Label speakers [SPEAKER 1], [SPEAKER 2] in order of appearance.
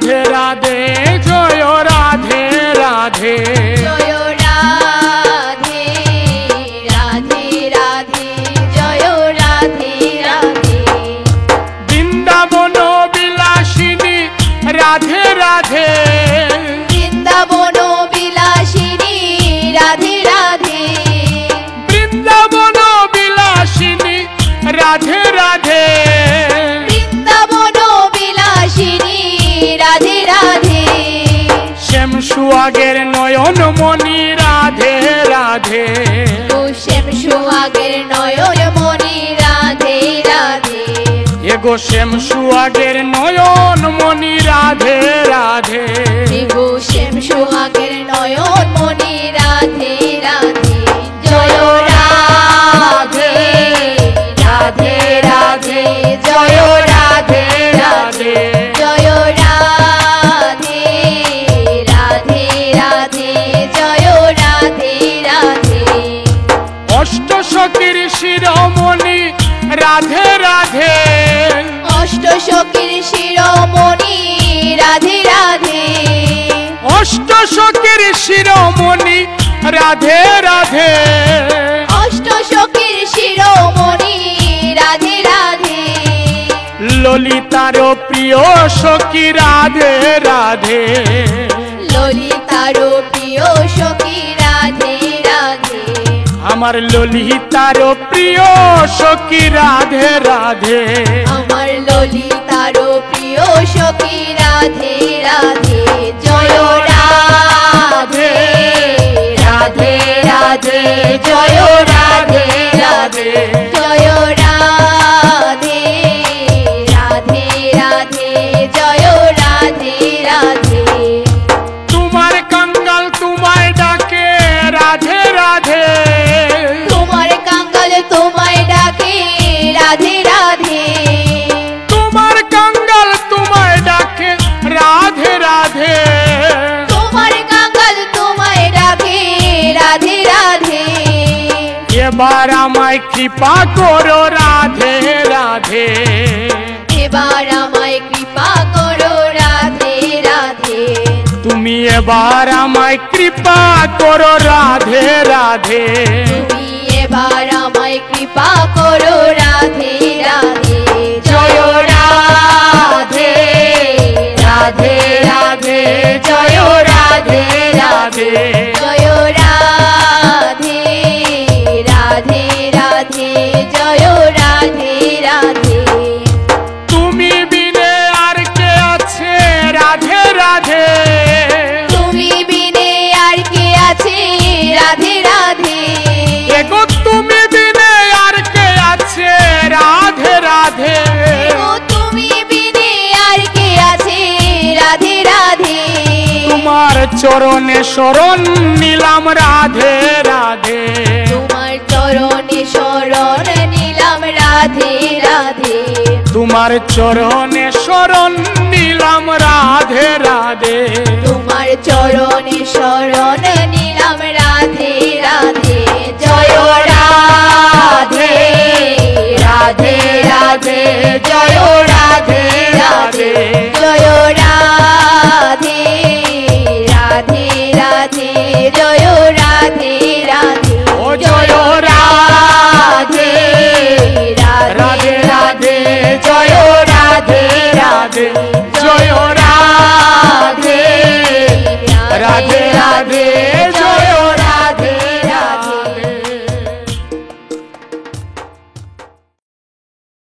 [SPEAKER 1] রাধে রাধে জয় রাধে রাধে
[SPEAKER 2] জয় রাধে রাধে রাধে জয় রাধে রাধে
[SPEAKER 1] বৃন্দাবন বিলাসিনী রাধে রাধে
[SPEAKER 2] বৃন্দাবন বিলাসিনী রাধে রাধে
[SPEAKER 1] বৃন্দাবন বিলাসিনী রাধে রাধে
[SPEAKER 2] বৃন্দাবন বিলাসিনী রাধে রাধে
[SPEAKER 1] শ্যাম সুহাগের নয়ন মণি রাধে রাধে
[SPEAKER 2] শ্যাম সুহাগের নয়ন মণি রাধে রাধে
[SPEAKER 1] এগো শ্যাম সুহাগের নয়ন মণি রাধে রাধে
[SPEAKER 2] এগো শ্যাম সুহাগের নয়ন মণি রাধে রাধে জয় রাধে রাধে রাধে জয় রাধে রাধে জয় রাধে রাধে রাধে জয় রাধে রাধে
[SPEAKER 1] অষ্ট সখীর শিরোমণি রাধে রাধে
[SPEAKER 2] অষ্ট সখীর শিরোমণি রাধে রাধে
[SPEAKER 1] অষ্ট সখীর শিরোমণি রাধে রাধে
[SPEAKER 2] অষ্ট সখীর শিরোমণি রাধে রাধে
[SPEAKER 1] ললিতার প্রিয় সখী রাধে রাধে
[SPEAKER 2] ললিতার প্রিয় সখী রাধে রাধে
[SPEAKER 1] আমার ললিতার প্রিয় সখী রাধে রাধে
[SPEAKER 2] আমার ললিতার প্রিয় সখী রাধে রাধে জয় রাধে রাধে রাধে জয় রাধে রাধে জয় রাধে রাধে রাধে জয় রাধে রাধে
[SPEAKER 1] তোমার কাঙ্গাল তোমায় ডাকে রাধে রাধে
[SPEAKER 2] তোমার কাঙ্গাল তোমায় ডাকে রাধে রাধে
[SPEAKER 1] তোমার কাঙ্গাল তোমায় ডাকে রাধে রাধে
[SPEAKER 2] তোমার কাঙ্গাল তোমায় ডাকে রাধে রাধে
[SPEAKER 1] এবার আমায় কৃপা করো রাধে রাধে
[SPEAKER 2] এবার আমায় কৃপা করো রাধে রাধে
[SPEAKER 1] তুমি এবার আমায় কৃপা করো রাধে রাধে
[SPEAKER 2] তুমি এবার আমায় কৃপা করো রাধে রাধে জয় রাধে রাধে রাধে জয় রাধে রাধে জয় রাধে রাধে রাধে জয় রাধে রাধে
[SPEAKER 1] তুমি বিনে আর কে আছে রাধে রাধে
[SPEAKER 2] তুমি বিনে আর কে আছে রাধে রাধে
[SPEAKER 1] এগো তুমি বিনে আর কে আছে রাধে রাধে
[SPEAKER 2] ও তুমি বিনে আর কে আছে রাধে রাধে
[SPEAKER 1] তোমার চরণে শরণ নিলাম রাধে রাধে
[SPEAKER 2] তোমার চরণে শরণ নিলাম রাধে রাধে
[SPEAKER 1] তোমার চরণে শরণ নিলাম রাধে রাধে
[SPEAKER 2] তোমার চরণে শরণ নিলাম রাধে রাধে জয় রাধে রাধে রাধে জয় রাধে রাধে জয় রাধে রাধে রাধে জয় রাধে রাধে
[SPEAKER 1] ও জয় রাধে
[SPEAKER 2] রাধে রাধে
[SPEAKER 1] জয় রাধে রাধে জয় রাধে রাধে রাধে